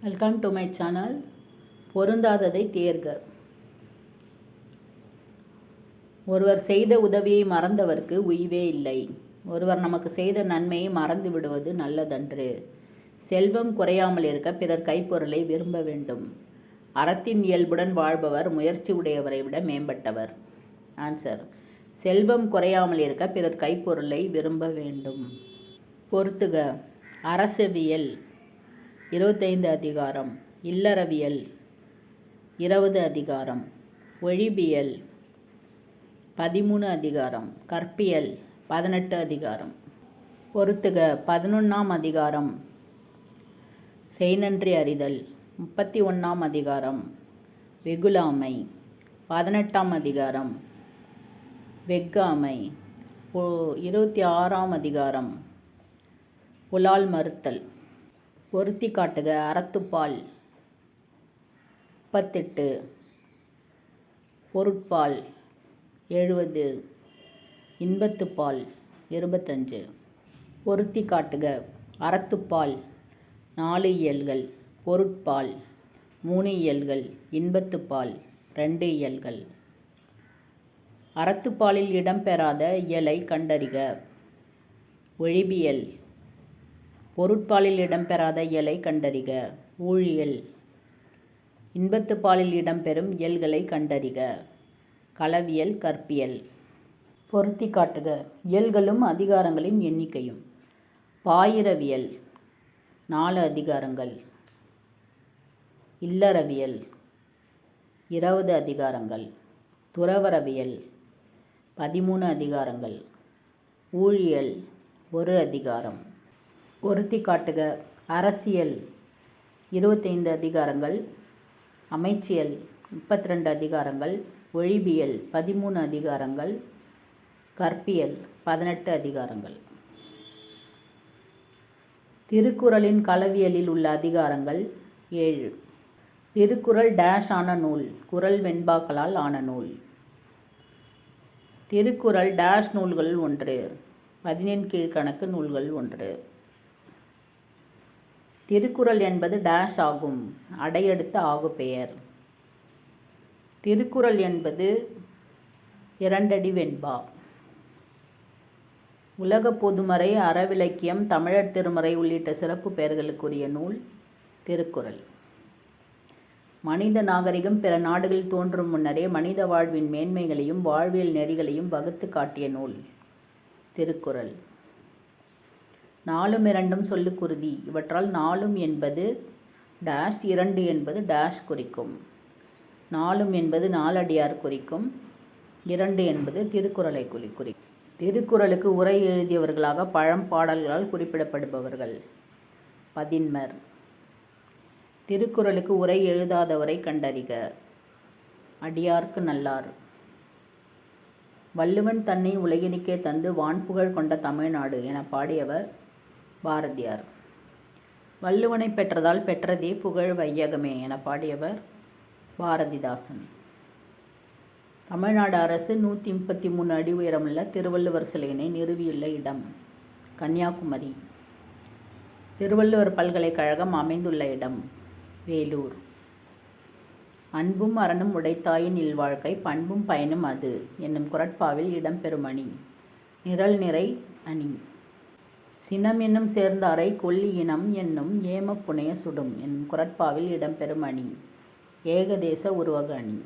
Welcome to my channel. பொருந்தாததை தேர்க. ஒருவர் செய்த உதவியை மறந்தவர்க்கு உய்வே இல்லை. ஒருவர் நமக்கு செய்த நன்மையை மறந்து விடுவது நல்லதன்று. செல்வம் குறையாமல் இருக்க பிறர் கைப்பொருளை விரும்ப வேண்டும். அறத்தின் இயல்புடன் வாழ்பவர் முயற்சி உடையவரை விட மேம்பட்டவர். ஆன்சர்: செல்வம் குறையாமல் இருக்க பிறர் கைப்பொருளை விரும்ப வேண்டும். பொறுத்துக. அரசவியல் 25 அதிகாரம், இல்லறவியல் 20 அதிகாரம், ஒழிபியல் 13 அதிகாரம், கற்பியல் 18 அதிகாரம். பொறுத்துக. 11ஆம் அதிகாரம், செய்நன்றி அறிதல். 31ஆம் அதிகாரம், வெகுளாமை. 18ஆம் அதிகாரம், வெஃகாமை. 26ஆம் அதிகாரம், புலால் மறுத்தல். பொருத்தி காட்டுக. அறத்துப்பால் 38, பொருட்பால் 70, இன்பத்துப்பால் 25. பொருத்தி காட்டுக. அறத்துப்பால் 4 இயல்கள், பொருட்பால் 3 இயல்கள், இன்பத்துப்பால் 2 இயல்கள். அறத்துப்பாலில் இடம்பெறாத இயலை கண்டறிக. ஒழிபியல். பொருட்பாலில் இடம்பெறாத இயலை கண்டறிக. ஊழியல். இன்பத்துப்பாலில் இடம்பெறும் இயல்களை கண்டறிக. களவியல், கற்பியல். பொருத்தி காட்டுக. இயல்களும் அதிகாரங்களின் எண்ணிக்கையும். பாயிரவியல் 4 அதிகாரங்கள், இல்லறவியல் 20 அதிகாரங்கள், துறவறவியல் 13 அதிகாரங்கள், ஊழியல் 1 அதிகாரம். பொருத்தி காட்டுக. அரசியல் 25 அதிகாரங்கள், அமைச்சியல் 32 அதிகாரங்கள், ஒழிபியல் 13 அதிகாரங்கள், கற்பியல் 18 அதிகாரங்கள். திருக்குறளின் களவியலில் உள்ள அதிகாரங்கள் 7. திருக்குறள் டேஷ் ஆன நூல். குறள் வெண்பாக்களால் ஆன நூல். திருக்குறள் டேஷ் நூல்கள் 1. 15 கீழ்கணக்கு நூல்கள் 1. திருக்குறள் என்பது டேஷ் ஆகும். அடையெடுத்த ஆகுபெயர். திருக்குறள் என்பது 2 அடி வெண்பா. உலக பொதுமறை, அறவிலக்கியம், தமிழர் திருமறை உள்ளிட்ட சிறப்பு பெயர்களுக்குரிய நூல் திருக்குறள். மனித நாகரிகம் பிற நாடுகளில் தோன்றும் முன்னரே மனித வாழ்வின் மேன்மைகளையும் வாழ்வியல் நெறிகளையும் வகுத்து காட்டிய நூல் திருக்குறள். 4ம் 2ம் சொல்லுக்குருதி. இவற்றால் 4ம் என்பது டேஷ், 2 என்பது டேஷ் குறிக்கும். 4ம் என்பது நாலடியார் குறிக்கும். 2 என்பது திருக்குறளை குறிக்கும். திருக்குறளுக்கு உரை எழுதியவர்களாக பழம்பாடல்களால் குறிப்பிடப்படுபவர்கள் பதின்மர். திருக்குறளுக்கு உரை எழுதாதவரை கண்டறிக. அடியார்க்கு நல்லார். வள்ளுவன் தன்னை உலகினுக்கே தந்து வான்புகழ் கொண்ட தமிழ்நாடு என பாடியவர் பாரதியார். வள்ளுவனை பெற்றதால் பெற்றதே புகழ் வையகமே என பாடியவர் பாரதிதாசன். தமிழ்நாடு அரசு 133 அடி உயரமுள்ள திருவள்ளுவர் சிலையினை நிறுவியுள்ள இடம் கன்னியாகுமரி. திருவள்ளுவர் பல்கலைக்கழகம் அமைந்துள்ள இடம் வேலூர். அன்பும் அறனும் உடைத்தாயின் இல்வாழ்க்கை பண்பும் பயனும் அது என்னும் குறட்பாவில் இடம்பெறும் அணி நிரல் நிறை அணி. சினம் என்னும் சேர்ந்தாரை கொல்லி இனம் என்னும் ஏமப் புனைய சுடும் என்னும் குறட்பாவில் இடம்பெறும் அணி ஏகதேச உருவக அணி.